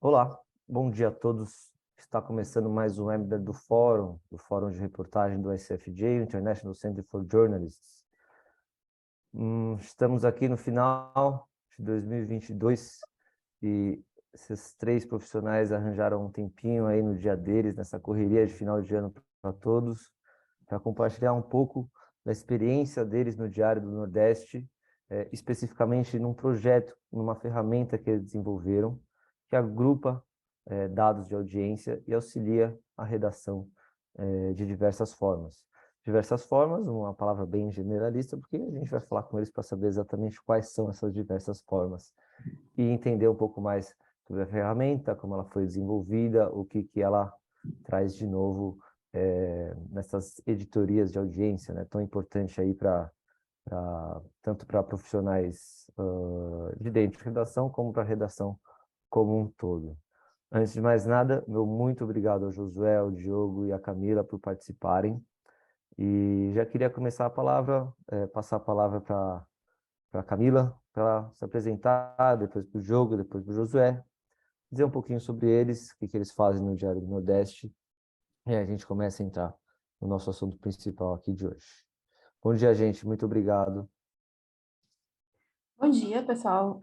Olá, bom dia a todos. Está começando mais um webinar do Fórum de Reportagem do ICFJ, International Center for Journalists. Estamos aqui no final de 2022 e esses três profissionais arranjaram um tempinho aí no dia deles, nessa correria de final de ano para todos, para compartilhar um pouco da experiência deles no Diário do Nordeste, especificamente num projeto, numa ferramenta que eles desenvolveram, que agrupa dados de audiência e auxilia a redação de diversas formas. Diversas formas, uma palavra bem generalista, porque a gente vai falar com eles para saber exatamente quais são essas diversas formas e entender um pouco mais sobre a ferramenta, como ela foi desenvolvida, o que ela traz de novo nessas editorias de audiência, né, tão importante aí tanto para profissionais de dentro de redação, como para a redação como um todo. Antes de mais nada, meu muito obrigado ao Josué, ao Diogo e à Camila por participarem. E já queria começar passar a palavra para a Camila, para ela se apresentar, depois para o Diogo, depois para o Josué, dizer um pouquinho sobre eles, o que eles fazem no Diário do Nordeste, e aí a gente começa a entrar no nosso assunto principal aqui de hoje. Bom dia, gente, muito obrigado. Bom dia, pessoal.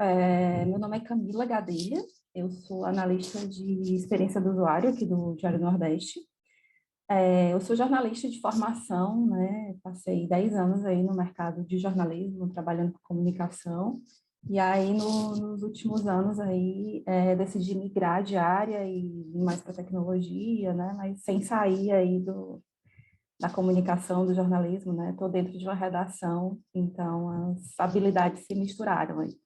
Meu nome é Camila Gadelha, eu sou analista de experiência do usuário aqui do Diário Nordeste. Eu sou jornalista de formação, né? Passei 10 anos aí no mercado de jornalismo, trabalhando com comunicação, e aí nos últimos anos aí decidi migrar de área e ir mais para tecnologia, né? Mas sem sair aí da comunicação, do jornalismo, né? Estou dentro de uma redação, então as habilidades se misturaram aí.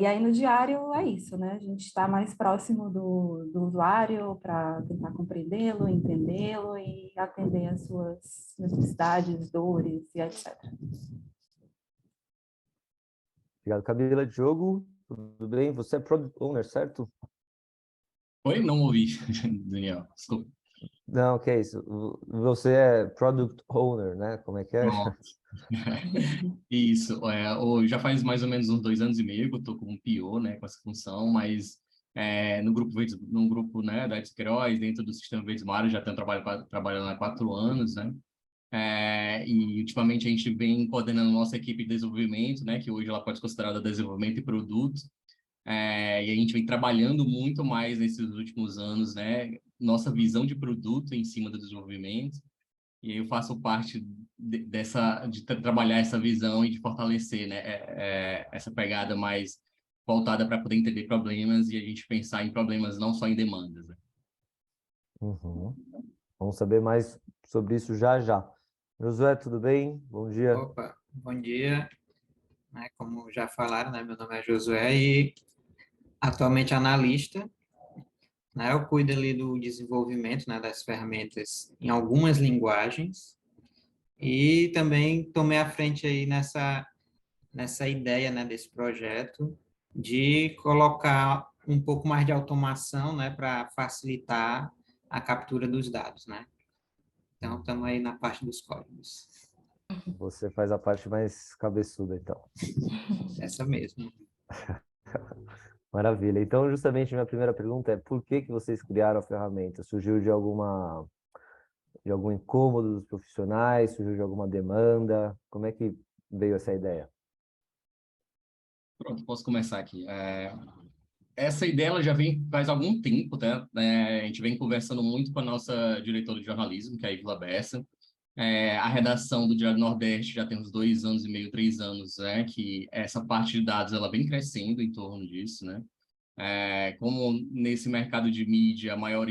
E aí no diário é isso, né? A gente está mais próximo do usuário para tentar compreendê-lo, entendê-lo e atender as suas necessidades, dores e etc. Obrigado, Camila. Diogo, tudo bem? Você é Product Owner, certo? Oi? Não ouvi, Daniel. Desculpa. Não, que é isso. Você é Product Owner, né? Como é que é? Pronto. Isso. Já faz mais ou menos uns 2 anos e meio que eu estou como PO, né, com essa função, mas no grupo, né, da Queiroz, dentro do Sistema Verdes Mares, já tenho trabalhando há 4 anos, né? E ultimamente a gente vem coordenando nossa equipe de desenvolvimento, né, que hoje ela pode ser considerada desenvolvimento e produto. E a gente vem trabalhando muito mais nesses últimos anos, né, nossa visão de produto em cima do desenvolvimento. E aí eu faço parte de trabalhar essa visão e de fortalecer, né, essa pegada mais voltada para poder entender problemas e a gente pensar em problemas não só em demandas, né? Uhum. Vamos saber mais sobre isso já já. Josué, tudo bem? Bom dia. Opa, bom dia. Como já falaram, né, meu nome é Josué e atualmente analista, né, eu cuido ali do desenvolvimento, né, das ferramentas em algumas linguagens e também tomei a frente aí nessa ideia, né, desse projeto de colocar um pouco mais de automação, né, para facilitar a captura dos dados, né. Então, estamos aí na parte dos códigos. Você faz a parte mais cabeçuda, então. Essa mesmo. Maravilha. Então, justamente, minha primeira pergunta é por que vocês criaram a ferramenta? Surgiu de algum incômodo dos profissionais? Surgiu de alguma demanda? Como é que veio essa ideia? Pronto, posso começar aqui. Essa ideia ela já vem faz algum tempo, tá? A gente vem conversando muito com a nossa diretora de jornalismo, que é a Ivla Bessa. A redação do Diário Nordeste já tem uns 2 anos e meio, 3 anos, né? Que essa parte de dados ela vem crescendo em torno disso, né? Como nesse mercado de mídia, a maior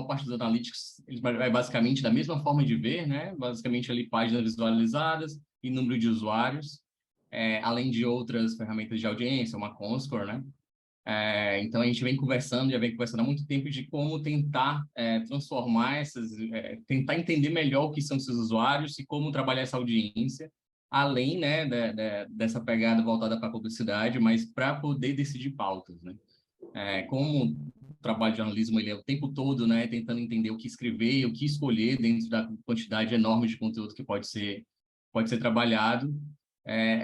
parte dos analytics ele vai basicamente da mesma forma de ver, né? Basicamente ali páginas visualizadas e número de usuários, além de outras ferramentas de audiência, uma Comscore, né? Então a gente já vem conversando há muito tempo de como tentar transformar tentar entender melhor o que são esses usuários e como trabalhar essa audiência, além, né, dessa pegada voltada para a publicidade, mas para poder decidir pautas, né? Como o trabalho de jornalismo ele é o tempo todo, né, tentando entender o que escrever, o que escolher dentro da quantidade enorme de conteúdo que pode ser trabalhado.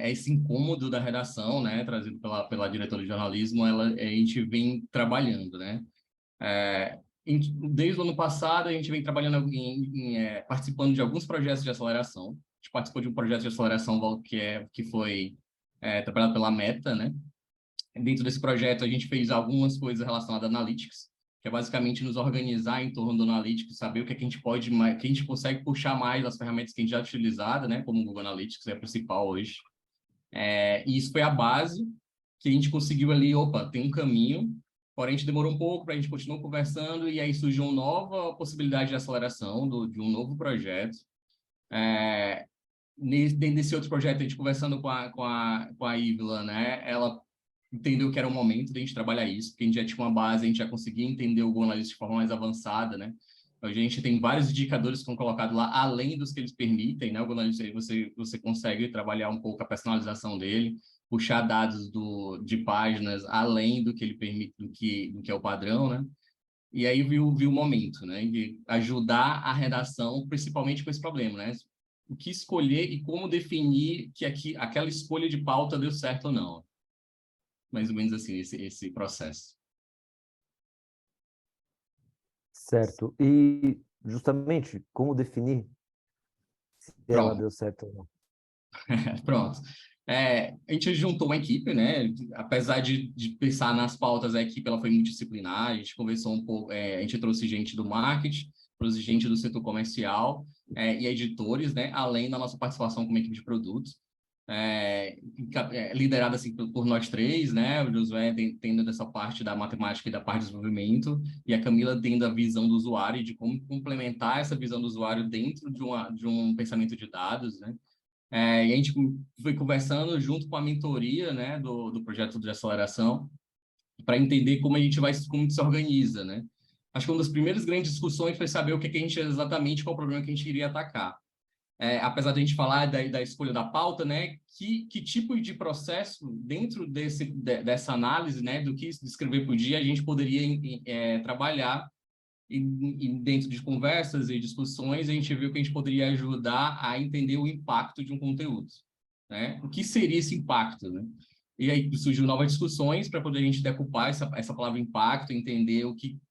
esse incômodo da redação, né, trazido pela diretora de jornalismo, a gente vem trabalhando, né? Desde o ano passado, a gente vem trabalhando participando de alguns projetos de aceleração. A gente participou de um projeto de aceleração que foi trabalhado pela Meta, né? Dentro desse projeto, a gente fez algumas coisas relacionadas a Analytics, que é basicamente nos organizar em torno do Analytics, saber o que, é que a gente pode, que a gente consegue puxar mais das ferramentas que a gente já utilizada, né? Como o Google Analytics é a principal hoje. E isso foi a base que a gente conseguiu ali, opa, tem um caminho, porém a gente demorou um pouco para a gente continuar conversando e aí surgiu uma nova possibilidade de aceleração de um novo projeto. Dentro desse outro projeto, a gente conversando com a Ívila, né, ela entendeu que era o momento de a gente trabalhar isso, porque a gente já tinha uma base, a gente já conseguia entender o Google Analytics de forma mais avançada, né? A gente tem vários indicadores que são colocados lá, além dos que eles permitem, né? O Google Analytics, você consegue trabalhar um pouco a personalização dele, puxar dados de páginas além do que ele permite, do que é o padrão, né? E aí viu o momento, né? De ajudar a redação, principalmente com esse problema, né? O que escolher e como definir que aquela escolha de pauta deu certo ou não. Mais ou menos assim, esse processo. Certo. E justamente como definir se ela Pronto. deu certo ou não? Pronto. A gente juntou uma equipe, né? Apesar de pensar nas pautas, a equipe ela foi multidisciplinar, a gente conversou um pouco, a gente trouxe gente do marketing, trouxe gente do setor comercial e editores, né? Além da nossa participação como equipe de produtos. Liderada assim por nós três, né? O Josué tendo dessa parte da matemática e da parte de desenvolvimento, e a Camila tendo a visão do usuário e de como complementar essa visão do usuário dentro de um pensamento de dados, né? E a gente foi conversando junto com a mentoria, né, do projeto de aceleração, para entender como se organiza, né? Acho que uma das primeiras grandes discussões foi saber o que a gente exatamente, qual o problema que a gente iria atacar. Apesar de a gente falar da escolha da pauta, né, que tipo de processo dentro dessa análise, né, do que escrever por dia a gente poderia trabalhar e dentro de conversas e discussões a gente viu que a gente poderia ajudar a entender o impacto de um conteúdo, né? O que seria esse impacto, né? E aí surgiu novas discussões para poder a gente decupar essa palavra impacto, entender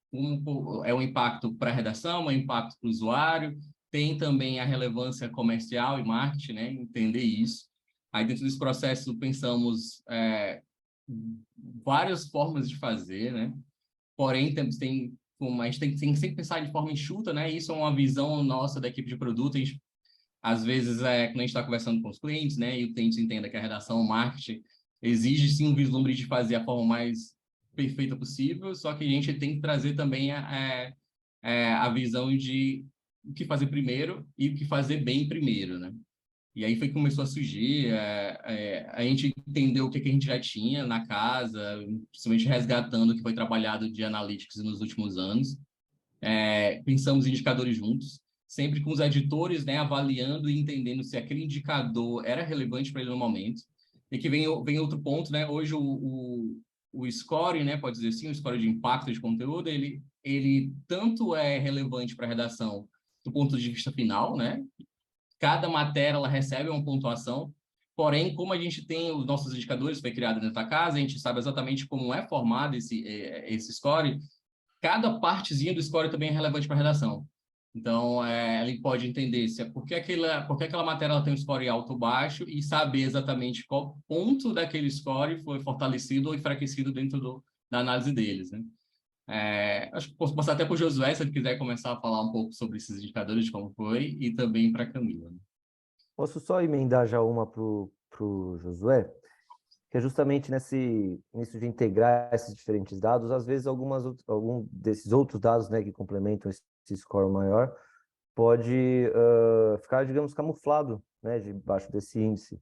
como é um impacto para a redação, é um impacto para o usuário, tem também a relevância comercial e marketing, né? Entender isso. Aí dentro desse processo pensamos várias formas de fazer, né? Porém, como a gente tem que sempre pensar de forma enxuta, né? Isso é uma visão nossa da equipe de produto. Às vezes, quando a gente está conversando com os clientes, né? E o cliente entenda que a redação, o marketing, exige sim um vislumbre de fazer a forma mais perfeita possível, só que a gente tem que trazer também a visão de o que fazer primeiro e o que fazer bem primeiro, né? E aí foi que começou a surgir, a gente entendeu o que a gente já tinha na casa, principalmente resgatando o que foi trabalhado de analytics nos últimos anos. Pensamos em indicadores juntos, sempre com os editores, né, avaliando e entendendo se aquele indicador era relevante para ele no momento. E que vem outro ponto, né? Hoje o score, né, pode dizer assim, o score de impacto de conteúdo, ele tanto é relevante para a redação do ponto de vista final, né? Cada matéria ela recebe uma pontuação, porém, como a gente tem os nossos indicadores, foi criado dentro da casa, a gente sabe exatamente como é formado esse score, cada partezinha do score também é relevante para a redação. Então, ele pode entender se por que aquela matéria ela tem um score alto ou baixo e saber exatamente qual ponto daquele score foi fortalecido ou enfraquecido dentro da análise deles, né? Acho que posso passar até para o Josué, se ele quiser começar a falar um pouco sobre esses indicadores, de como foi, e também para a Camila, né? Posso só emendar já uma para o Josué? Que é justamente nisso de integrar esses diferentes dados, às vezes algum desses outros dados, né, que complementam esse score maior, pode ficar, digamos, camuflado, né, debaixo desse índice.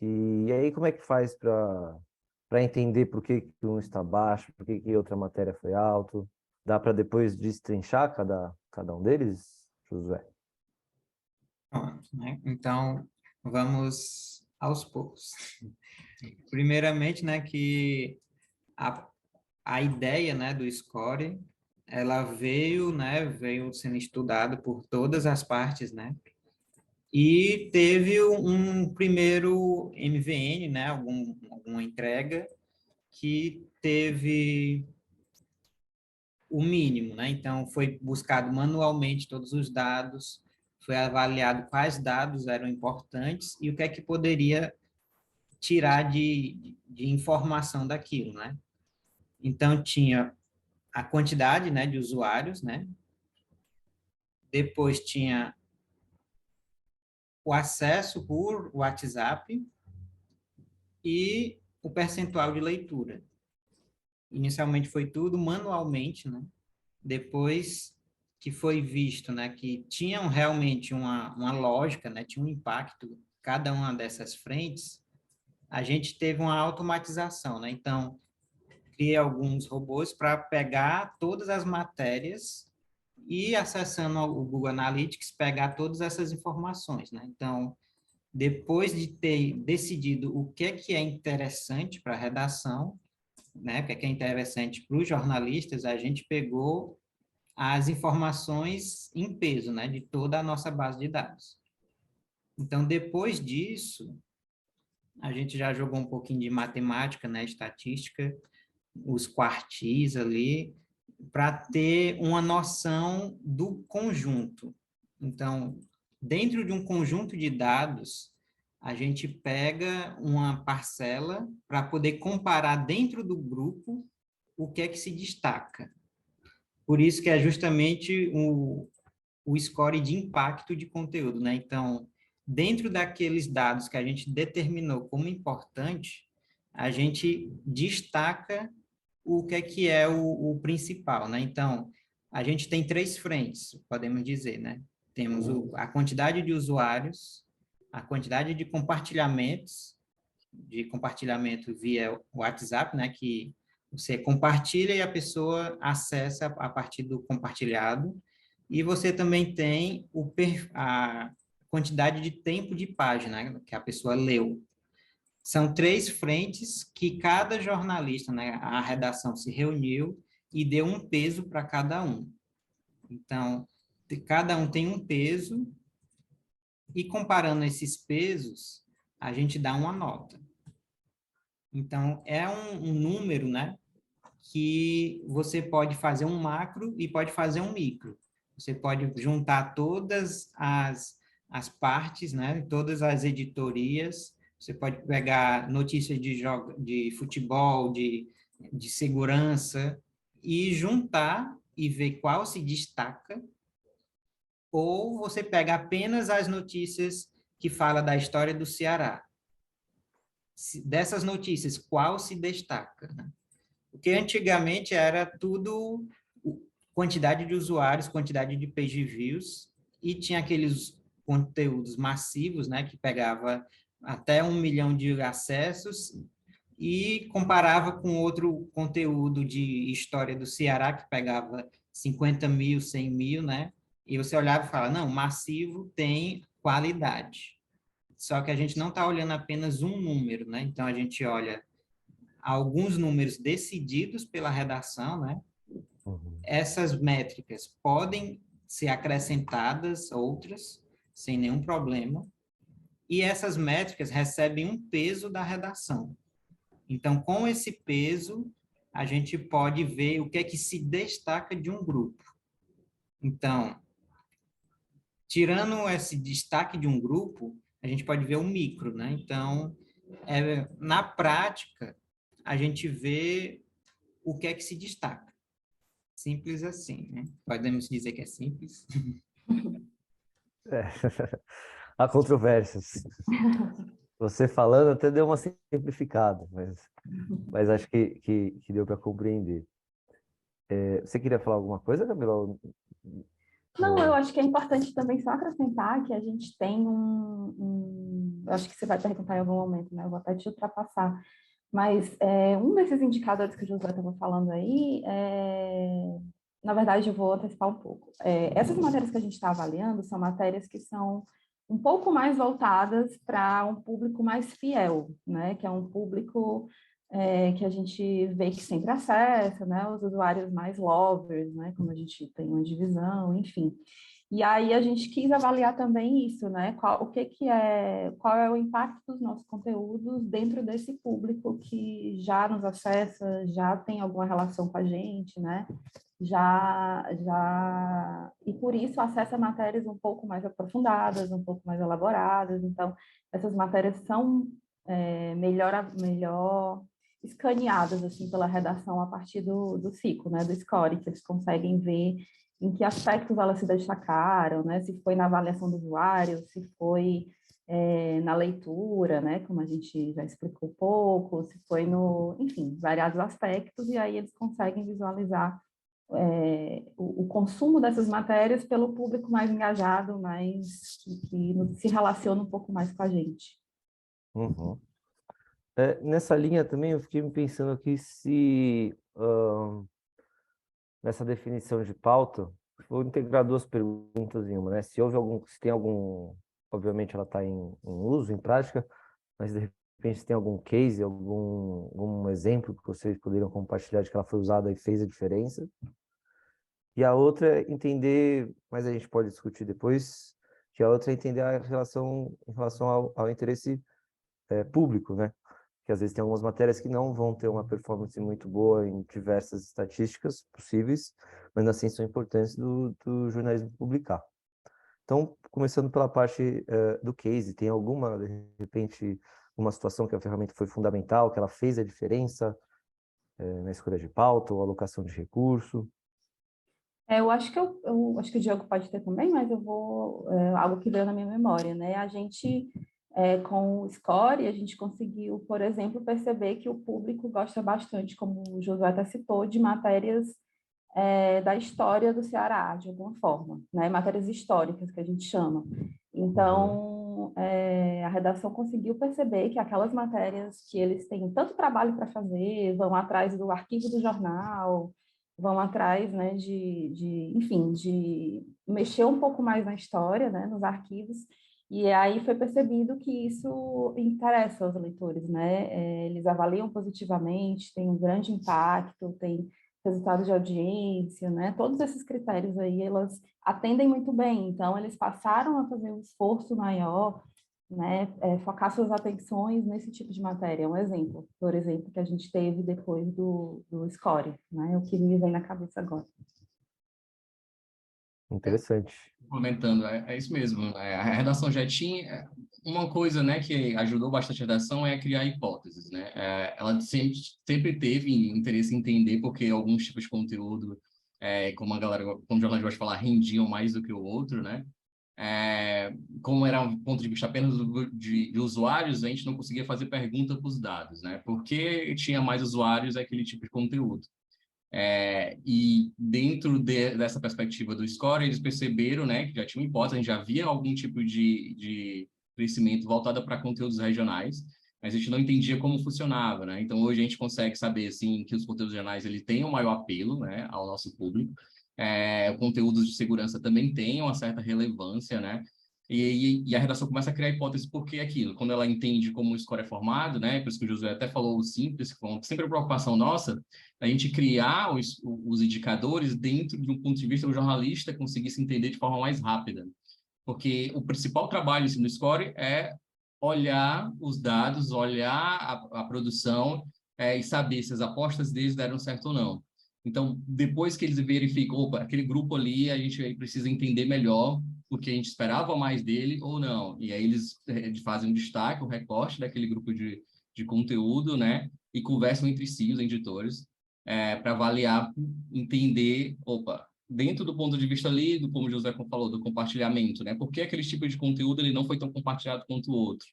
E aí como é que faz para entender por que um está baixo, por que outra matéria foi alto? Dá para depois destrinchar cada um deles, Josué? Pronto, né? Então, vamos aos poucos. Primeiramente, né, que a ideia, né, do score, ela veio sendo estudada por todas as partes, né, E teve um primeiro MVN, né, alguma entrega, que teve o mínimo, né? Então, foi buscado manualmente todos os dados, foi avaliado quais dados eram importantes e o que é que poderia tirar de informação daquilo, né? Então, tinha a quantidade, né, de usuários, né? Depois tinha o acesso por WhatsApp e o percentual de leitura. Inicialmente foi tudo manualmente, né? Depois que foi visto, né, que tinham realmente uma lógica, né, tinha um impacto cada uma dessas frentes, a gente teve uma automatização, né? Então, criei alguns robôs para pegar todas as matérias e, acessando o Google Analytics, pegar todas essas informações, né? Então, depois de ter decidido o que é interessante para a redação, né, o que é interessante para os jornalistas, a gente pegou as informações em peso, né, de toda a nossa base de dados. Então, depois disso, a gente já jogou um pouquinho de matemática, né, estatística, os quartis ali, para ter uma noção do conjunto. Então, dentro de um conjunto de dados, a gente pega uma parcela para poder comparar dentro do grupo o que é que se destaca. Por isso que é justamente o score de impacto de conteúdo, né? Então, dentro daqueles dados que a gente determinou como importante, a gente destaca o que é o principal, né? Então, a gente tem 3 frentes, podemos dizer, né? Temos a quantidade de usuários, a quantidade de compartilhamento via WhatsApp, né? Que você compartilha e a pessoa acessa a partir do compartilhado. E você também tem a quantidade de tempo de página, né, que a pessoa leu. São 3 frentes que cada jornalista, né, a redação se reuniu e deu um peso para cada um. Então, cada um tem um peso e, comparando esses pesos, a gente dá uma nota. Então, é um número, né, que você pode fazer um macro e pode fazer um micro. Você pode juntar todas as partes, né, todas as editorias. Você pode pegar notícias de futebol, de segurança, e juntar e ver qual se destaca, ou você pega apenas as notícias que falam da história do Ceará. Dessas notícias, qual se destaca, né? Porque antigamente era tudo quantidade de usuários, quantidade de page views, e tinha aqueles conteúdos massivos, né, que pegava até 1 milhão de acessos e comparava com outro conteúdo de história do Ceará, que pegava 50 mil, 100 mil, né? E você olhava e falava, não, massivo tem qualidade. Só que a gente não está olhando apenas um número, né? Então, a gente olha alguns números decididos pela redação, né? Essas métricas podem ser acrescentadas, outras, sem nenhum problema, e essas métricas recebem um peso da redação. Então, com esse peso, a gente pode ver o que é que se destaca de um grupo. Então, tirando esse destaque de um grupo, a gente pode ver o micro, né? Então, na prática, a gente vê o que é que se destaca. Simples assim, né? Podemos dizer que é simples. É. Há controvérsias. Você falando até deu uma simplificada, mas acho que deu para compreender. Você queria falar alguma coisa, Camila? Não, eu acho que é importante também só acrescentar que a gente tem eu acho que você vai perguntar em algum momento, né? Eu vou até te ultrapassar. Mas um desses indicadores que o José estava falando aí, na verdade, eu vou antecipar um pouco. Essas matérias que a gente está avaliando são matérias que são um pouco mais voltadas para um público mais fiel, né? Que é um público que a gente vê que sempre acessa, né? Os usuários mais lovers, né? Como a gente tem uma divisão, enfim. E aí a gente quis avaliar também isso, né? Qual é o impacto dos nossos conteúdos dentro desse público que já nos acessa, já tem alguma relação com a gente, né? E por isso acessa matérias um pouco mais aprofundadas, um pouco mais elaboradas. Então, essas matérias são melhor escaneadas assim pela redação a partir do SICO, né? Do score, que eles conseguem ver em que aspectos elas se destacaram, né? Se foi na avaliação do usuário, se foi na leitura, né? Como a gente já explicou um pouco, se foi enfim, variados aspectos, e aí eles conseguem visualizar o consumo dessas matérias pelo público mais engajado, que se relaciona um pouco mais com a gente. Uhum. Nessa linha também eu fiquei pensando aqui se nessa definição de pauta, vou integrar duas perguntas em uma, né? Se tem algum, obviamente ela está em uso, em prática, mas de repente se tem algum case, algum exemplo que vocês poderiam compartilhar de que ela foi usada e fez a diferença. E a outra é entender, mas a gente pode discutir depois, que a outra é entender a relação em relação ao interesse público, né? Que às vezes tem algumas matérias que não vão ter uma performance muito boa em diversas estatísticas possíveis, mas assim são importantes do jornalismo publicar. Então, começando pela parte do case, tem alguma, de repente, uma situação que a ferramenta foi fundamental, que ela fez a diferença na escolha de pauta ou alocação de recurso? Eu acho que eu acho que o Diogo pode ter também, mas eu vou algo que veio na minha memória, né? A gente com o Score, a gente conseguiu, por exemplo, perceber que o público gosta bastante, como o Josué até citou, de matérias da história do Ceará, de alguma forma, né? Matérias históricas, que a gente chama. Então, a redação conseguiu perceber que aquelas matérias que eles têm tanto trabalho para fazer, vão atrás do arquivo do jornal, vão atrás, né, enfim, de mexer um pouco mais na história, né, nos arquivos, e aí foi percebido que isso interessa aos leitores, né? Eles avaliam positivamente, tem um grande impacto, tem resultados de audiência, né? Todos esses critérios aí, elas atendem muito bem. Então, eles passaram a fazer um esforço maior, né? Focar suas atenções nesse tipo de matéria. Um exemplo, por exemplo, que a gente teve depois do Score, né? O que me vem na cabeça agora. Interessante. Comentando, é isso mesmo. A redação já tinha uma coisa, né, que ajudou bastante a redação é criar hipóteses, né? Ela sempre teve interesse em entender porque alguns tipos de conteúdo, como a galera, como o jornalista gosta de falar, rendiam mais do que o outro, né? Como era um ponto de vista apenas de usuários, a gente não conseguia fazer pergunta para os dados, né? Porque tinha mais usuários aquele tipo de conteúdo. E dentro dessa perspectiva do Score, eles perceberam, né, que já tinha uma hipótese, a gente já via algum tipo de crescimento voltado para conteúdos regionais, mas a gente não entendia como funcionava, né? Então, hoje a gente consegue saber, assim, que os conteúdos regionais, ele tem um maior apelo, né, ao nosso público. Conteúdos de segurança também têm uma certa relevância, né? E a redação começa a criar hipóteses porque aquilo, quando ela entende como o score é formado, né? Por isso que o Josué até falou o simples, que foi sempre a preocupação nossa, a gente criar os indicadores dentro de um ponto de vista que o jornalista conseguisse entender de forma mais rápida. Porque o principal trabalho assim, no score é olhar os dados, olhar a produção e saber se as apostas deles deram certo ou não. Então, depois que eles verificam, opa, aquele grupo ali, a gente precisa entender melhor porque a gente esperava mais dele ou não. E aí eles fazem um destaque, um recorte daquele grupo de conteúdo, né? E conversam entre si, os editores, para avaliar, entender, opa, dentro do ponto de vista ali, como o José falou, do compartilhamento, né? Por que aquele tipo de conteúdo ele não foi tão compartilhado quanto o outro?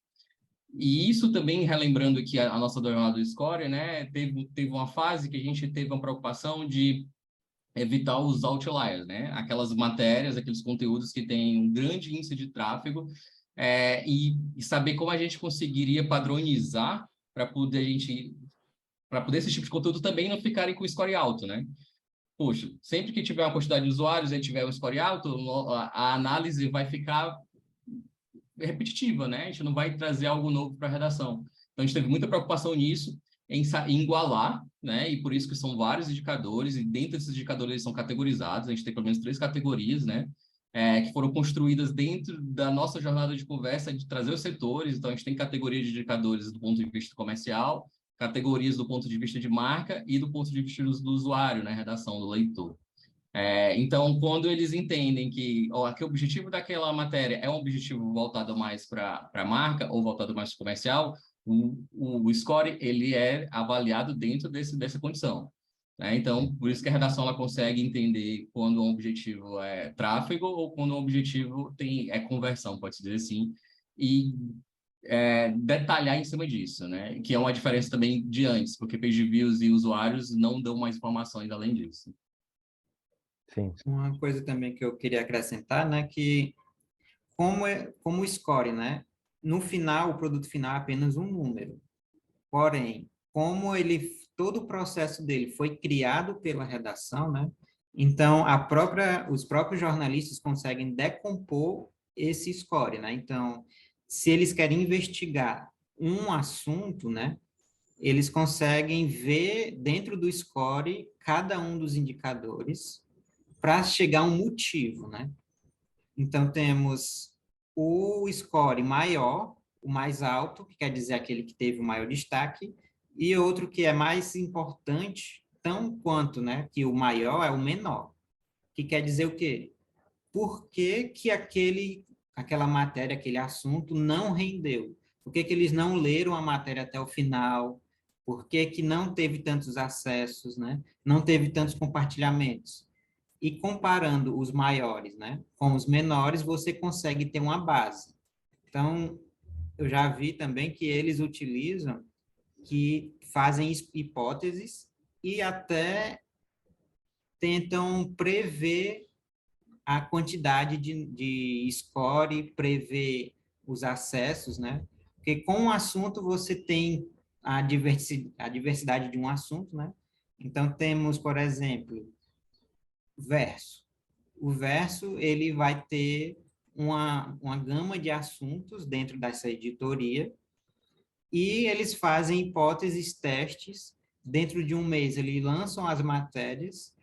E isso também, relembrando aqui a nossa jornada do Score, né? Teve uma fase que a gente teve uma preocupação de evitar os outliers, né? Aquelas matérias, aqueles conteúdos que têm um grande índice de tráfego e saber como a gente conseguiria padronizar para poder esse tipo de conteúdo também não ficarem com score alto, né? Poxa, sempre que tiver uma quantidade de usuários e tiver um score alto, a análise vai ficar repetitiva, né? A gente não vai trazer algo novo para a redação. Então, a gente teve muita preocupação nisso, em igualar, né? E por isso que são vários indicadores, e dentro desses indicadores eles são categorizados, a gente tem pelo menos 3 categorias, né? que foram construídas dentro da nossa jornada de conversa de trazer os setores. Então, a gente tem categorias de indicadores do ponto de vista comercial, categorias do ponto de vista de marca e do ponto de vista do usuário, né, redação, do leitor. Então, quando eles entendem que o objetivo daquela matéria é um objetivo voltado mais para a marca ou voltado mais para o comercial, o score ele é avaliado dentro dessa condição. Né? Então, por isso que a redação ela consegue entender quando um objetivo é tráfego ou quando um objetivo é conversão, pode-se dizer assim, e detalhar em cima disso, né? Que é uma diferença também de antes, porque page views e usuários não dão mais informações além disso. Sim. Uma coisa também que eu queria acrescentar, né, que como o score, né, no final, o produto final é apenas um número. Porém, como todo o processo dele foi criado pela redação, né, então os próprios jornalistas conseguem decompor esse score, né? Então, se eles querem investigar um assunto, né, eles conseguem ver dentro do score cada um dos indicadores para chegar a um motivo, né? Então, temos o score maior, o mais alto, que quer dizer aquele que teve o maior destaque, e outro que é mais importante, tão quanto, né? Que o maior é o menor, que quer dizer o quê? Por que que aquela matéria, aquele assunto não rendeu? Por que que eles não leram a matéria até o final? Por que que não teve tantos acessos, né? Não teve tantos compartilhamentos? E comparando os maiores, né, com os menores, você consegue ter uma base. Então, eu já vi também que eles utilizam, que fazem hipóteses e até tentam prever a quantidade de score, prever os acessos, né? Porque com um assunto você tem a diversidade de um assunto, né? Então, temos, por exemplo, verso. O verso ele vai ter uma gama de assuntos dentro dessa editoria e eles fazem hipóteses, testes. Dentro de um mês, eles lançam as matérias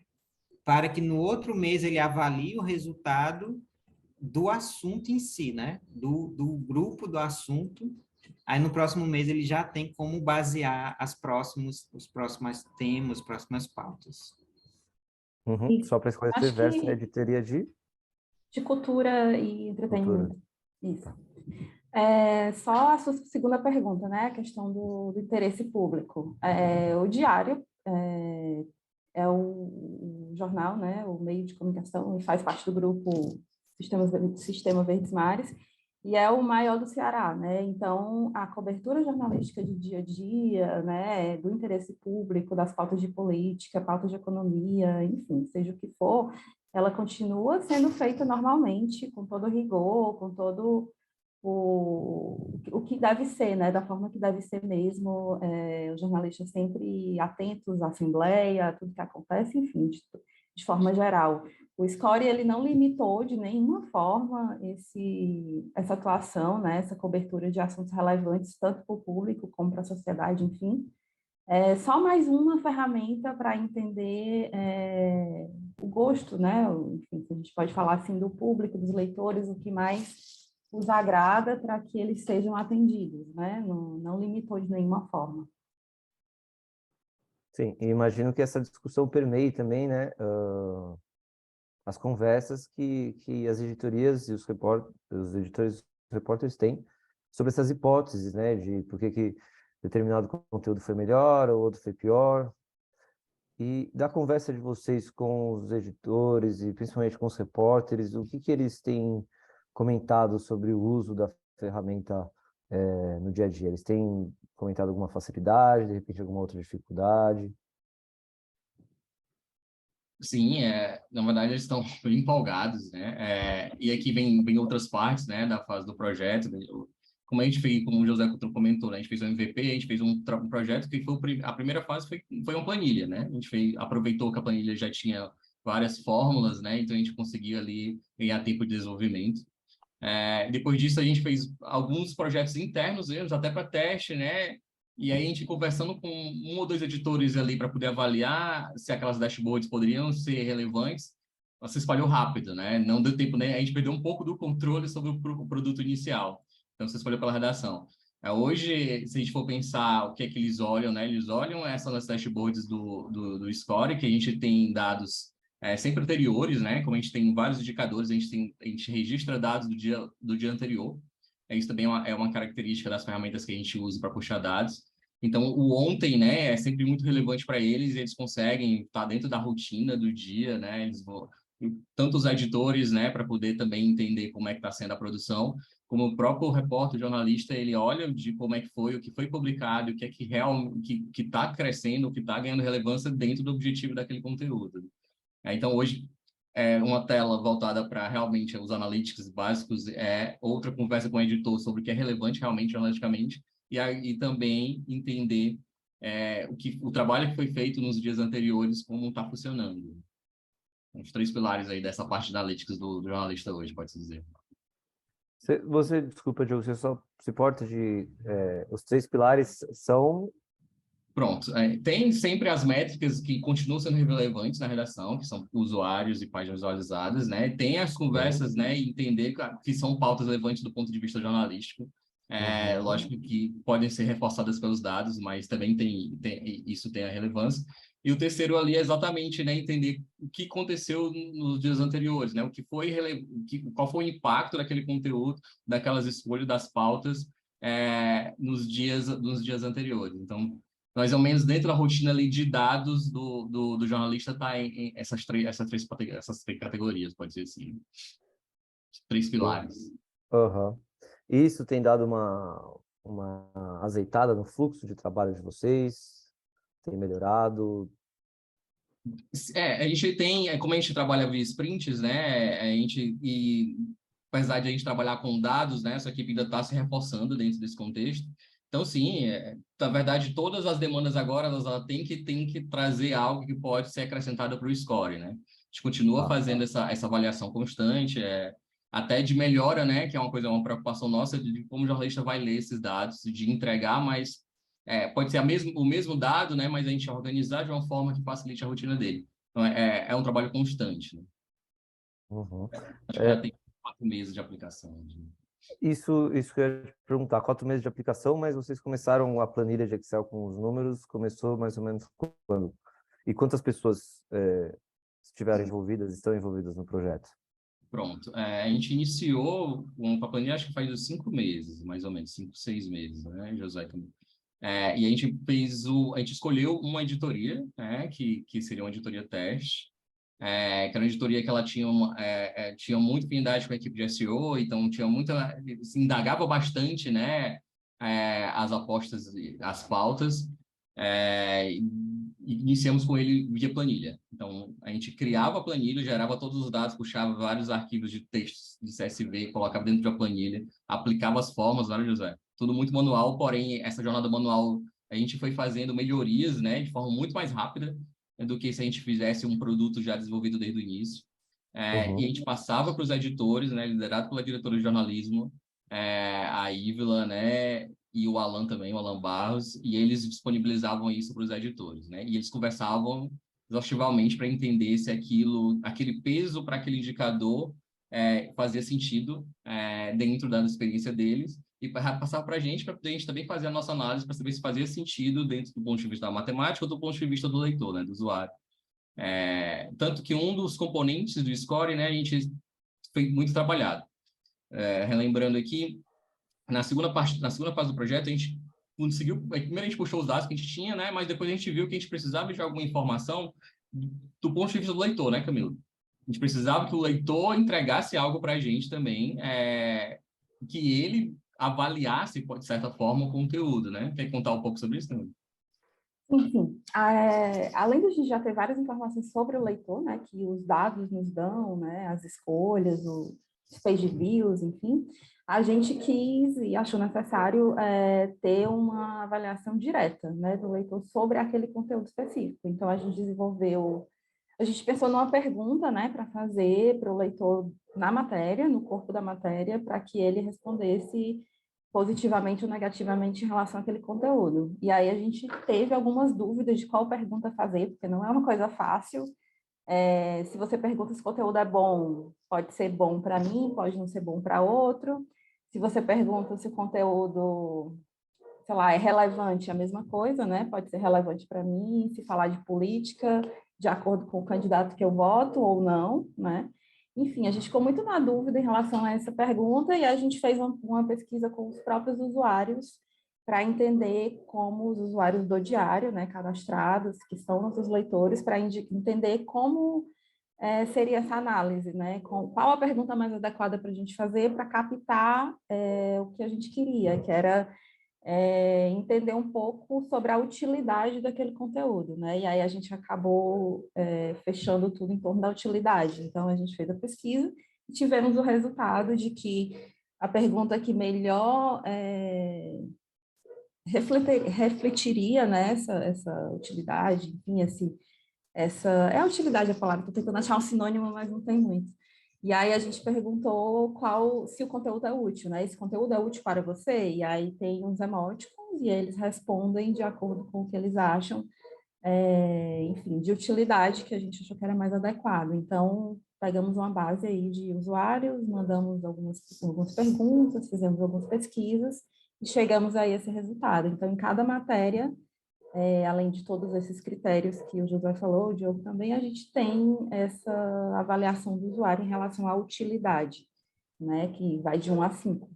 para que no outro mês ele avalie o resultado do assunto em si, né? Do grupo do assunto. Aí no próximo mês ele já tem como basear os próximos temas, as próximas pautas. Uhum. Só para esclarecer, Acho verso é que editoria de de cultura e cultura. entretenimento. Isso. Só a sua segunda pergunta, né? A questão do interesse público. O Diário é o jornal, né? O meio de comunicação e faz parte do grupo Sistema Verdes Mares e é o maior do Ceará, né? Então, a cobertura jornalística de dia a dia, né? Do interesse público, das pautas de política, pautas de economia, enfim, seja o que for, ela continua sendo feita normalmente, com todo rigor, com todo o que deve ser, né, da forma que deve ser mesmo, os jornalistas sempre atentos à assembleia, a tudo que acontece, enfim, de forma geral. O Score, ele não limitou de nenhuma forma essa atuação, né, essa cobertura de assuntos relevantes, tanto para o público como para a sociedade, enfim. É só mais uma ferramenta para entender o gosto, né, enfim, a gente pode falar assim do público, dos leitores, o que mais os agrada para que eles sejam atendidos, né? Não limitou de nenhuma forma. Sim, e imagino que essa discussão permeie também, né, as conversas que as editorias e os editores e os repórteres têm sobre essas hipóteses, né, de por que determinado conteúdo foi melhor ou outro foi pior. E da conversa de vocês com os editores e principalmente com os repórteres, o que eles têm comentado sobre o uso da ferramenta no dia a dia? Eles têm comentado alguma facilidade, de repente alguma outra dificuldade? Sim, na verdade eles estão bem empolgados, né? E aqui vem outras partes, né, da fase do projeto. Como a gente fez, como o José Couto comentou, né, a gente fez um MVP, a gente fez um projeto que a primeira fase foi uma planilha, né? A gente aproveitou que a planilha já tinha várias fórmulas, né? Então a gente conseguiu ali ganhar tempo de desenvolvimento. Depois disso a gente fez alguns projetos internos mesmo, até para teste, né? E aí a gente conversando com um ou dois editores ali para poder avaliar se aquelas dashboards poderiam ser relevantes. se espalhou rápido, né? Não deu tempo, né? A gente perdeu um pouco do controle sobre o produto inicial. Então, se espalhou pela redação. Hoje, se a gente for pensar o que é que eles olham, né? Eles olham essas dashboards do Score, que a gente tem dados sempre anteriores, né? Como a gente tem vários indicadores, a gente registra dados do dia anterior. Isso também é uma característica das ferramentas que a gente usa para puxar dados. Então, o ontem, né, é sempre muito relevante para eles, eles conseguem estar dentro da rotina do dia, né? Eles vão, tanto os editores, né, para poder também entender como é que está sendo a produção, como o próprio repórter, jornalista, ele olha de como é que foi, o que foi publicado, o que é que que está crescendo, o que está ganhando relevância dentro do objetivo daquele conteúdo. Então, hoje, uma tela voltada para realmente os analytics básicos, outra conversa com o editor sobre o que é relevante realmente jornalisticamente, e também entender o trabalho que foi feito nos dias anteriores, como está funcionando. Os 3 pilares aí dessa parte de analytics do jornalista hoje, pode-se dizer. Desculpa, Diogo, você só se porta de... os 3 pilares são... Pronto. Tem sempre as métricas que continuam sendo relevantes na redação, que são usuários e páginas visualizadas, né? Tem as conversas, né? E entender que são pautas relevantes do ponto de vista jornalístico. Lógico que podem ser reforçadas pelos dados, mas também isso tem a relevância. E o terceiro ali é exatamente, né, entender o que aconteceu nos dias anteriores, né? Qual foi o impacto daquele conteúdo, daquelas escolhas das pautas nos dias anteriores. Então, mais ou menos dentro da rotina ali de dados do jornalista está em essas três categorias, pode ser assim. 3 pilares. Uhum. Isso tem dado uma azeitada no fluxo de trabalho de vocês? Tem melhorado? A gente tem, como a gente trabalha via sprints, né, apesar de a gente trabalhar com dados, né, essa equipe ainda está se reforçando dentro desse contexto. Então, sim, na verdade, todas as demandas agora, elas têm que trazer algo que pode ser acrescentado para o score, né? A gente continua fazendo essa avaliação constante, até de melhora, né, que é uma preocupação nossa de como o jornalista vai ler esses dados, de entregar, mas pode ser o mesmo dado, né, mas a gente organizar de uma forma que facilite a rotina dele. Então, é um trabalho constante, né? Uhum. Acho que já tem 4 meses de aplicação. Isso que eu ia te perguntar, 4 meses de aplicação, mas vocês começaram a planilha de Excel com os números, começou mais ou menos quando? E quantas pessoas estão envolvidas no projeto? Pronto. A gente iniciou com a planilha, acho que faz uns 5 meses, mais ou menos, 5, 6 meses, né, José? E a gente a gente escolheu uma editoria, né, que seria uma editoria teste, que era uma editoria que ela tinha muita afinidade com a equipe de SEO, então se indagava bastante, né, as apostas, as pautas, e iniciamos com ele via planilha. Então, a gente criava a planilha, gerava todos os dados, puxava vários arquivos de textos de CSV, colocava dentro da planilha, aplicava as formas, olha, José, tudo muito manual, porém, essa jornada manual, a gente foi fazendo melhorias, né, de forma muito mais rápida do que se a gente fizesse um produto já desenvolvido desde o início. E a gente passava para os editores, né, liderado pela diretora de jornalismo, a Ívila, né, e o Alan também, o Alan Barros, e eles disponibilizavam isso para os editores, né, e eles conversavam exaustivamente para entender se aquele peso para aquele indicador fazia sentido dentro da experiência deles, e passar para a gente gente também fazer a nossa análise para saber se fazia sentido dentro do ponto de vista da matemática ou do ponto de vista do leitor, né, do usuário. Tanto que um dos componentes do score, né, a gente foi muito trabalhado. Relembrando aqui, na segunda fase do projeto, a gente conseguiu, primeiro a gente puxou os dados que a gente tinha, né, mas depois a gente viu que a gente precisava de alguma informação do ponto de vista do leitor, né, Camilo? A gente precisava que o leitor entregasse algo para a gente também, que ele avaliasse, de certa forma, o conteúdo, né? Quer contar um pouco sobre isso, Camilo? Enfim, além de a gente já ter várias informações sobre o leitor, né, que os dados nos dão, né, as escolhas, os page views, enfim, a gente quis e achou necessário ter uma avaliação direta, né, do leitor sobre aquele conteúdo específico. Então, a gente pensou numa pergunta, né, para fazer para o leitor na matéria, no corpo da matéria, para que ele respondesse positivamente ou negativamente em relação àquele conteúdo. E aí a gente teve algumas dúvidas de qual pergunta fazer, porque não é uma coisa fácil Se você pergunta se o conteúdo é bom, pode ser bom para mim, pode não ser bom para outro. Se você pergunta se o conteúdo, sei lá, é relevante, é a mesma coisa, né? Pode ser relevante para mim, se falar de política, de acordo com o candidato que eu voto ou não, né? Enfim, a gente ficou muito na dúvida em relação a essa pergunta e a gente fez uma pesquisa com os próprios usuários para entender como os usuários do diário, né, cadastrados, que são nossos leitores, para entender como seria essa análise, né? Qual a pergunta mais adequada para a gente fazer para captar o que a gente queria, que era entender um pouco sobre a utilidade daquele conteúdo, né? E aí a gente acabou fechando tudo em torno da utilidade. Então, a gente fez a pesquisa e tivemos o resultado de que a pergunta que melhor refletiria, né, essa utilidade, enfim, é a utilidade a palavra, estou tentando achar um sinônimo, mas não tem muito. E aí a gente perguntou se o conteúdo é útil, né? Esse conteúdo é útil para você? E aí tem uns emoticons e eles respondem de acordo com o que eles acham, enfim, de utilidade que a gente achou que era mais adequado. Então, pegamos uma base aí de usuários, mandamos algumas perguntas, fizemos algumas pesquisas e chegamos a esse resultado. Então, em cada matéria, além de todos esses critérios que o José falou, o Diogo também, a gente tem essa avaliação do usuário em relação à utilidade, né, que vai de 1 a 5,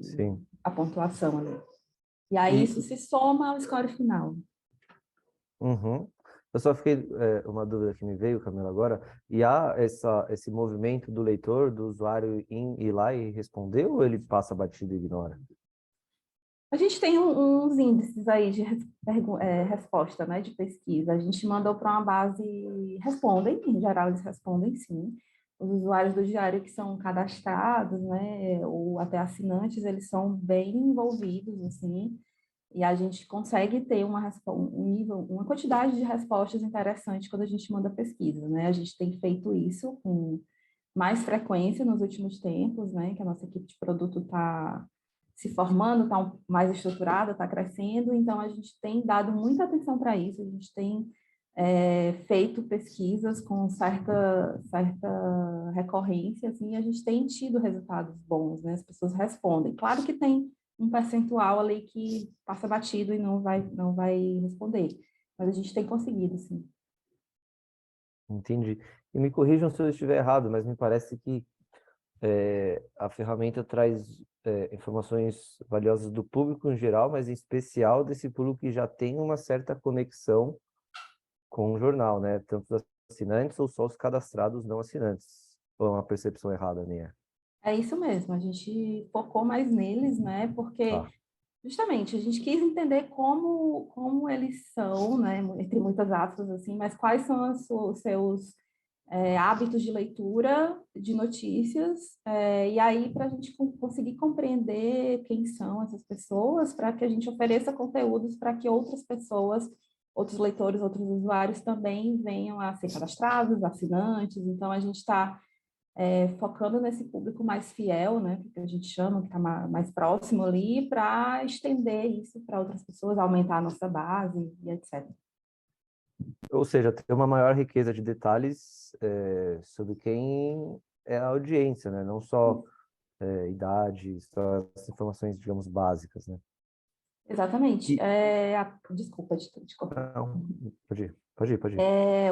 Sim. a pontuação ali. E aí E, isso se soma ao score final. uhum. Eu só fiquei, uma dúvida que me veio, Camila, agora, e há esse movimento do leitor, do usuário ir lá e responder, ou ele passa batido e ignora? A gente tem uns índices aí de resposta, né, de pesquisa. A gente mandou para uma base, respondem, em geral eles respondem sim. Os usuários do diário que são cadastrados, né, ou até assinantes, eles são bem envolvidos, assim, e a gente consegue ter um nível, uma quantidade de respostas interessante quando a gente manda pesquisa, né? A gente tem feito isso com mais frequência nos últimos tempos, né, que a nossa equipe de produto está se formando, está mais estruturada, está crescendo, então a gente tem dado muita atenção para isso, a gente tem feito pesquisas com certa recorrência, assim, e a gente tem tido resultados bons, né? As pessoas respondem. Claro que tem um percentual ali que passa batido e não vai responder, mas a gente tem conseguido, sim. Entendi. E me corrijam se eu estiver errado, mas me parece que a ferramenta traz informações valiosas do público em geral, mas em especial desse público que já tem uma certa conexão com o jornal, né? Tanto dos assinantes ou só os cadastrados não assinantes. Ou é uma percepção errada minha? É isso mesmo, a gente focou mais neles, né? Porque Tá. justamente, a gente quis entender como eles são, né, entre muitas aspas, assim, mas quais são os seus hábitos de leitura de notícias, e aí para a gente conseguir compreender quem são essas pessoas, para que a gente ofereça conteúdos para que outras pessoas, outros leitores, outros usuários também venham a ser cadastrados, assinantes, então a gente está focando nesse público mais fiel, né, que a gente chama, que está mais próximo ali, para estender isso para outras pessoas, aumentar a nossa base e etc. Ou seja, ter uma maior riqueza de detalhes sobre quem é a audiência, né? Não só idade, só as informações, digamos, básicas, né? Exatamente. E, Desculpa te cortar. não, pode ir.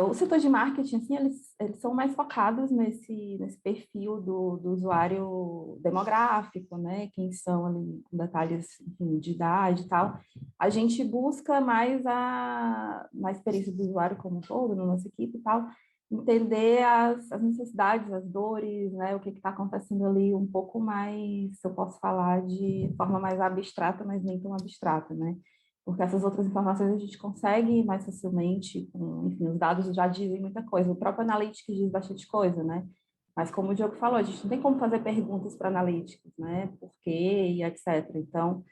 O setor de marketing, assim, eles são mais focados nesse perfil do usuário demográfico, né? Quem são ali, com detalhes, enfim, de idade e tal. A gente busca mais na experiência do usuário como um todo, na nossa equipe e tal, entender as necessidades, as dores, né? O que está acontecendo ali um pouco mais, se eu posso falar de forma mais abstrata, mas nem tão abstrata, né? Porque essas outras informações a gente consegue mais facilmente, enfim, os dados já dizem muita coisa, o próprio Analytics diz bastante coisa, né? Mas como o Diogo falou, a gente não tem como fazer perguntas para Analytics, né? Por quê e etc. Então,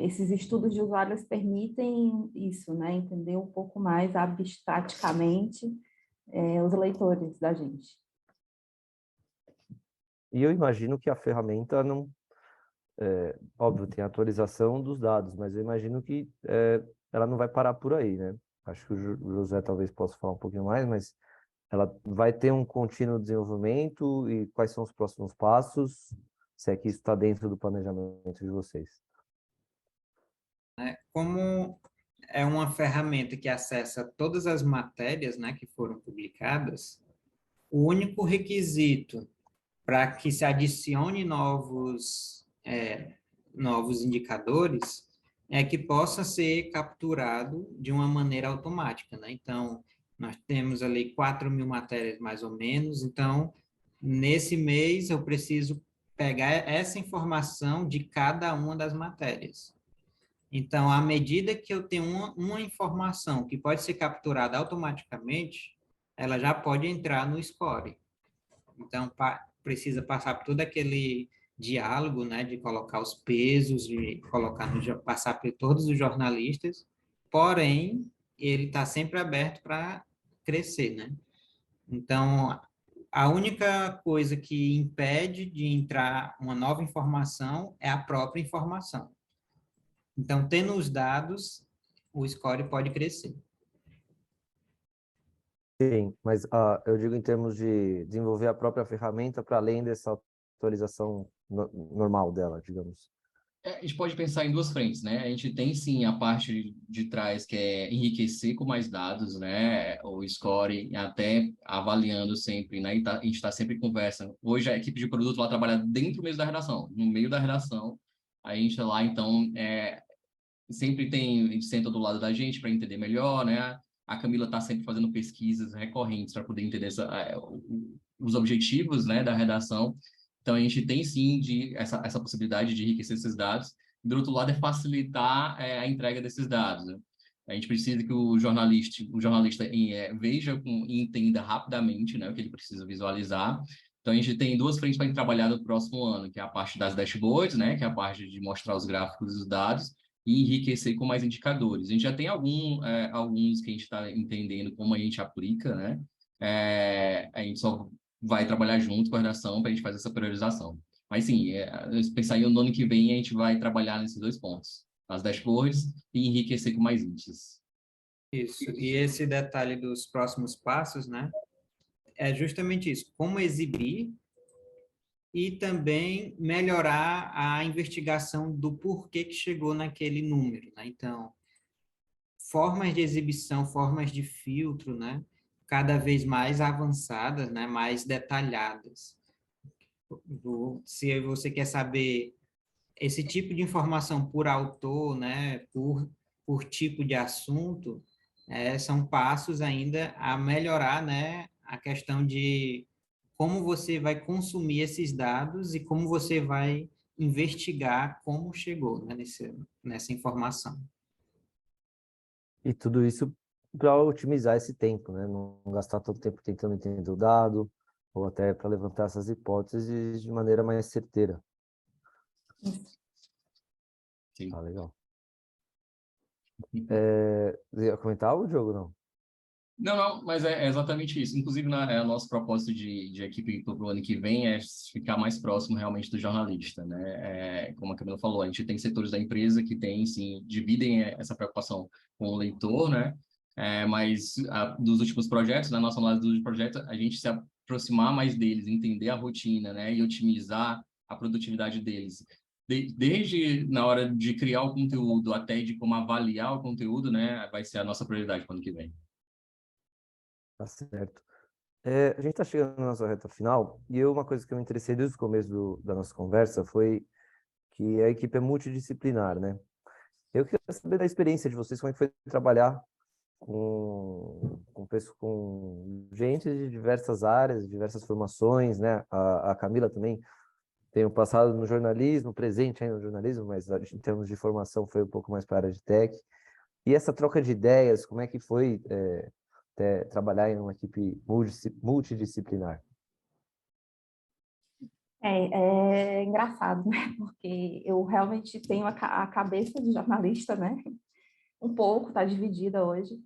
esses estudos de usuários permitem isso, né? Entender um pouco mais abstraticamente os leitores da gente. E eu imagino que a ferramenta não... óbvio, tem atualização dos dados, mas eu imagino que ela não vai parar por aí, né? acho que o José talvez possa falar um pouquinho mais, mas ela vai ter um contínuo desenvolvimento e quais são os próximos passos, se é que isso está dentro do planejamento de vocês. Como é uma ferramenta que acessa todas as matérias, né, que foram publicadas, o único requisito para que se adicione novos indicadores é que possa ser capturado de uma maneira automática, né? Então, nós temos ali 4.000 matérias mais ou menos, então, nesse mês eu preciso pegar essa informação de cada uma das matérias. Então, à medida que eu tenho uma informação que pode ser capturada automaticamente, ela já pode entrar no score. Então, precisa passar por todo aquele diálogo, né, de colocar os pesos, de passar por todos os jornalistas, porém, ele está sempre aberto para crescer, né? Então, a única coisa que impede de entrar uma nova informação é a própria informação. Então, tendo os dados, o score pode crescer. Sim, mas eu digo em termos de desenvolver a própria ferramenta para além dessa atualização normal dela, digamos. A gente pode pensar em duas frentes, né? A gente tem sim a parte de trás que é enriquecer com mais dados, né? O score, até avaliando sempre, né? E a gente está sempre em conversa. Hoje a equipe de produto lá trabalha dentro mesmo da redação, no meio da redação. A gente lá, então, sempre tem, a gente senta do lado da gente para entender melhor, né? A Camila está sempre fazendo pesquisas recorrentes para poder entender os objetivos, né, da redação. Então, a gente tem, sim, essa possibilidade de enriquecer esses dados. Do outro lado, é facilitar a entrega desses dados, né? A gente precisa que o jornalista veja e entenda rapidamente, né, o que ele precisa visualizar. Então, a gente tem duas frentes para trabalhar no próximo ano, que é a parte das dashboards, né, que é a parte de mostrar os gráficos e os dados, e enriquecer com mais indicadores. A gente já tem alguns que a gente está entendendo como a gente aplica, né? A gente só vai trabalhar junto com a redação para a gente fazer essa priorização. Mas sim, pensar em no ano que vem a gente vai trabalhar nesses dois pontos, as dashboards e enriquecer com mais índices. Isso. E esse detalhe dos próximos passos, né? É justamente isso. Como exibir e também melhorar a investigação do porquê que chegou naquele número, né? Então, formas de exibição, formas de filtro, né? Cada vez mais avançadas, né? Mais detalhadas. Se você quer saber esse tipo de informação por autor, né? Por tipo de assunto, são passos ainda a melhorar, né? A questão de como você vai consumir esses dados e como você vai investigar como chegou, né, nessa informação. E tudo isso para otimizar esse tempo, né? Não gastar todo o tempo tentando entender o dado, ou até para levantar essas hipóteses de maneira mais certeira. Sim. Ah, legal. Você ia comentar algo, Diogo, não? Não, mas é exatamente isso. Inclusive, o nosso propósito de equipe para o ano que vem é ficar mais próximo realmente do jornalista, né? Como a Camila falou, a gente tem setores da empresa que tem, sim, dividem essa preocupação com o leitor, né? Mas dos últimos projetos, na nossa análise dos últimos projetos, a gente se aproximar mais deles, entender a rotina, né? E otimizar a produtividade deles. Desde na hora de criar o conteúdo até de como avaliar o conteúdo, né? Vai ser a nossa prioridade para o ano que vem. Tá certo. A gente está chegando na nossa reta final, e uma coisa que eu me interessei desde o começo da nossa conversa foi que a equipe é multidisciplinar, né? Eu queria saber da experiência de vocês, como é que foi trabalhar com gente de diversas áreas, diversas formações, né? A Camila também tem um passado no jornalismo, presente ainda no jornalismo, mas em termos de formação foi um pouco mais para a área de tech. E essa troca de ideias, como é que foi trabalhar em uma equipe multidisciplinar? É engraçado, né? Porque eu realmente tenho a cabeça de jornalista, né? Um pouco, está dividida hoje.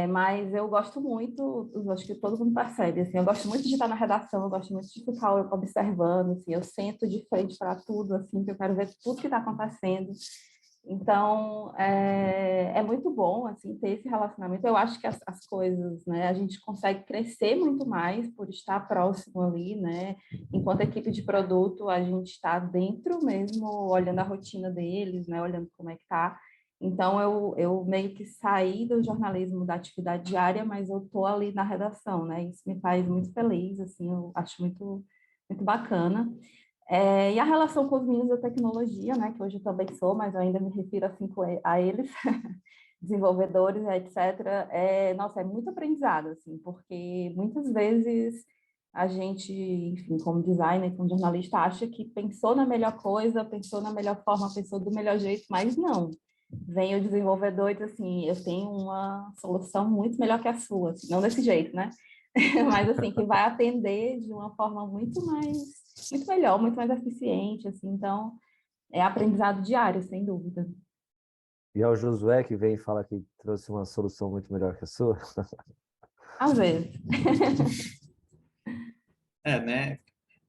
Mas eu gosto muito, eu acho que todo mundo percebe, assim, eu gosto muito de estar na redação, eu gosto muito de ficar observando, assim, eu sento de frente para tudo, assim, que eu quero ver tudo que está acontecendo. Então, é muito bom, assim, ter esse relacionamento. Eu acho que as coisas, né, a gente consegue crescer muito mais por estar próximo ali, né? Enquanto equipe de produto, a gente está dentro mesmo, olhando a rotina deles, né? Olhando como é que tá. Então, eu meio que saí do jornalismo da atividade diária, mas eu tô ali na redação, né? Isso me faz muito feliz, assim, eu acho muito, muito bacana. E a relação com os meninos da tecnologia, né, que hoje eu também sou, mas eu ainda me refiro assim a eles, desenvolvedores, etc. Nossa, é muito aprendizado, assim, porque muitas vezes a gente, enfim, como designer, como jornalista, acha que pensou na melhor coisa, pensou na melhor forma, pensou do melhor jeito, mas não. Vem o desenvolvedor e diz assim, eu tenho uma solução muito melhor que a sua, assim, não desse jeito, né? Mas assim, que vai atender de uma forma muito melhor, muito mais eficiente, assim, então é aprendizado diário, sem dúvida. E é o Josué que vem e fala que trouxe uma solução muito melhor que a sua. Às vezes. Né?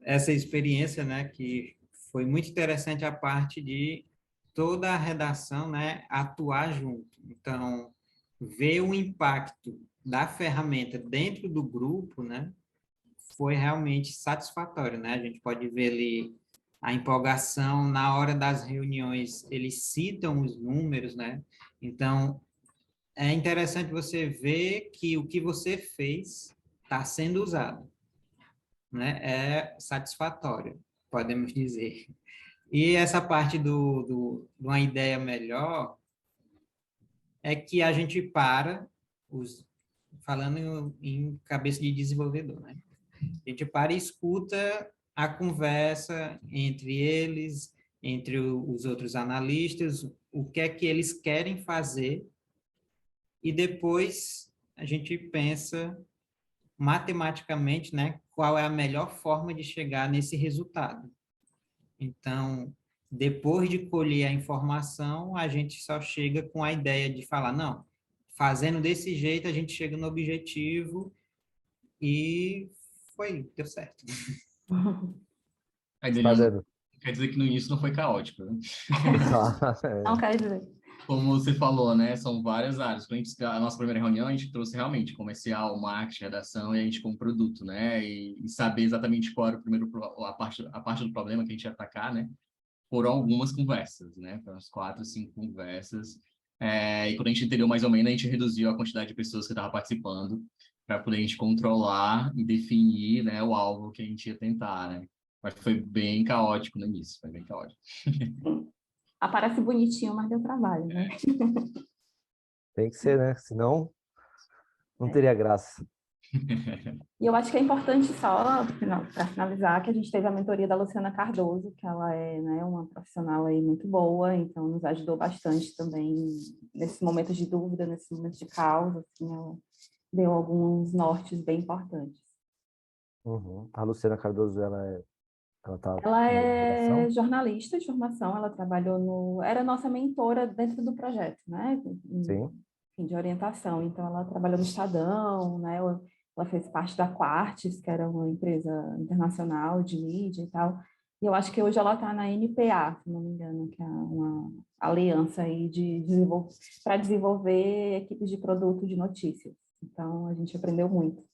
Essa experiência, né, que foi muito interessante a parte de toda a redação, né, atuar junto. Então, ver o impacto da ferramenta dentro do grupo, né, foi realmente satisfatório, né? A gente pode ver ali a empolgação na hora das reuniões, eles citam os números, né? Então, é interessante você ver que o que você fez está sendo usado, né? É satisfatório, podemos dizer. E essa parte de uma ideia melhor é que a gente falando em cabeça de desenvolvedor, né? A gente para e escuta a conversa entre eles, entre os outros analistas, o que é que eles querem fazer, e depois a gente pensa matematicamente, né, qual é a melhor forma de chegar nesse resultado. Então, depois de colher a informação, a gente só chega com a ideia de falar, não, fazendo desse jeito a gente chega no objetivo e deu certo. Aí, Tá Daniel, dando. quer dizer que no início não foi caótico, né? Não quer dizer. Como você falou, né? São várias áreas. Quando a nossa primeira reunião, a gente trouxe realmente comercial, marketing, redação e a gente como produto, né? E saber exatamente qual era o primeiro, a parte do problema que a gente ia atacar, né? Foram algumas conversas, né? Foram umas 4, 5 conversas. E quando a gente entendeu mais ou menos, a gente reduziu a quantidade de pessoas que estavam participando para poder a gente controlar e definir, né, o alvo que a gente ia tentar, né? Mas foi bem caótico no início, foi bem caótico. Aparece bonitinho, mas deu trabalho, né? Tem que ser, né? Senão não É. teria graça. E eu acho que é importante só, para finalizar, que a gente teve a mentoria da Luciana Cardoso, que ela é, né, uma profissional aí muito boa, então nos ajudou bastante também nesses momentos de dúvida, nesses momentos de caos, assim, ela deu alguns nortes bem importantes. Uhum. A Luciana Cardoso, ela tá Ela na é redação? jornalista de formação, ela trabalhou era nossa mentora dentro do projeto, né? Sim. Enfim, de orientação. Então, ela trabalhou no Estadão, né? Ela fez parte da Quartz, que era uma empresa internacional de mídia e tal. E eu acho que hoje ela está na NPA, se não me engano, que é uma aliança aí para desenvolver equipes de produto de notícias. Então, a gente aprendeu muito.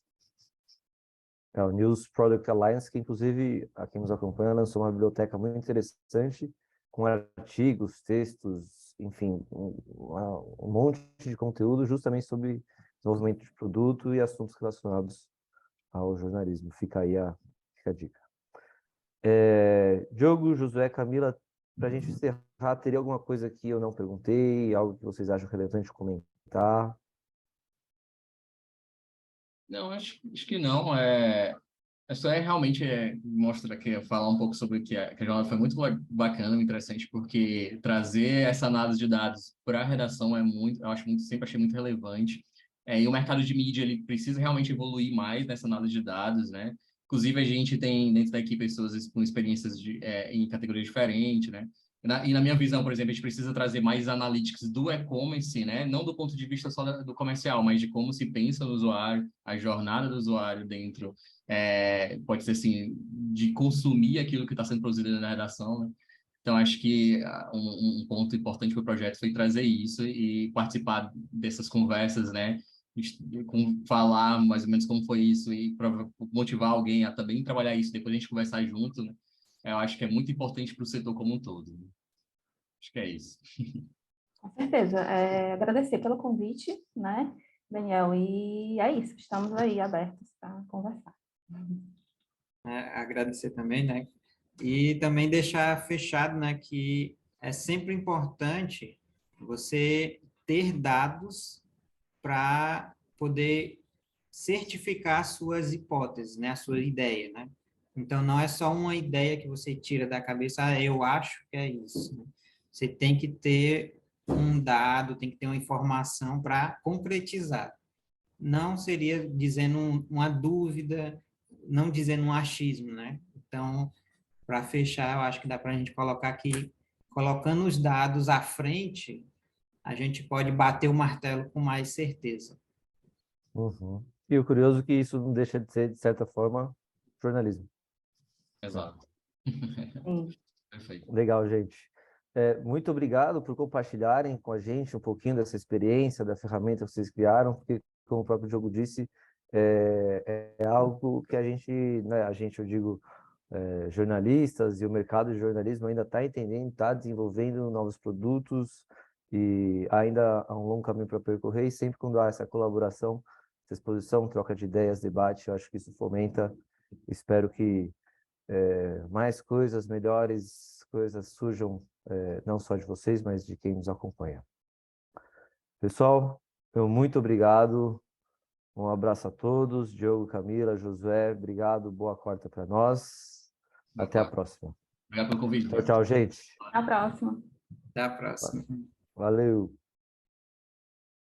É o News Product Alliance, que inclusive, a quem nos acompanha, lançou uma biblioteca muito interessante, com artigos, textos, enfim, um monte de conteúdo justamente sobre desenvolvimento de produto e assuntos relacionados ao jornalismo. Fica a dica. Diogo, Josué, Camila, para a gente encerrar, teria alguma coisa que eu não perguntei, algo que vocês acham relevante comentar? Não, acho que não. Isso realmente mostra que falar um pouco sobre que a jornada foi muito bacana, interessante, porque trazer essa análise de dados para a redação sempre achei muito relevante. E o mercado de mídia ele precisa realmente evoluir mais nessa análise de dados, né? Inclusive a gente tem dentro da equipe pessoas com experiências em categorias diferentes, né? E na minha visão, por exemplo, a gente precisa trazer mais analytics do e-commerce, né? Não do ponto de vista só do comercial, mas de como se pensa no usuário, a jornada do usuário dentro pode ser assim, de consumir aquilo que está sendo produzido na redação, né? Então, acho que um ponto importante para o projeto foi trazer isso e participar dessas conversas, né? Falar mais ou menos como foi isso e motivar alguém a também trabalhar isso, depois a gente conversar junto, né? Eu acho que é muito importante para o setor como um todo, né? Acho que é isso. Com certeza. Agradecer pelo convite, né, Daniel? E é isso, estamos aí abertos para conversar. Agradecer também, né? E também deixar fechado, né, que é sempre importante você ter dados para poder certificar suas hipóteses, né, a sua ideia, né? Então, não é só uma ideia que você tira da cabeça, eu acho que é isso, né? Você tem que ter um dado, tem que ter uma informação para concretizar. Não seria dizendo uma dúvida, não dizendo um achismo, né? Então, para fechar, eu acho que dá para a gente colocar aqui, colocando os dados à frente, a gente pode bater o martelo com mais certeza. Uhum. E o curioso é que isso não deixa de ser, de certa forma, jornalismo. Exato. Sim. Perfeito. Legal, gente. Muito obrigado por compartilharem com a gente um pouquinho dessa experiência, da ferramenta que vocês criaram, porque, como o próprio Diogo disse, é algo que a gente, né, eu digo, jornalistas e o mercado de jornalismo ainda está entendendo, está desenvolvendo novos produtos e ainda há um longo caminho para percorrer e sempre quando há essa colaboração, essa exposição, troca de ideias, debate, eu acho que isso fomenta. Espero que mais coisas, melhores coisas surjam, não só de vocês, mas de quem nos acompanha. Pessoal, muito obrigado. Um abraço a todos. Diogo, Camila, Josué, obrigado. Boa quarta para nós. Até a próxima. Obrigado pelo convite. Tchau, tchau, gente. Até a próxima. Até a próxima. Valeu.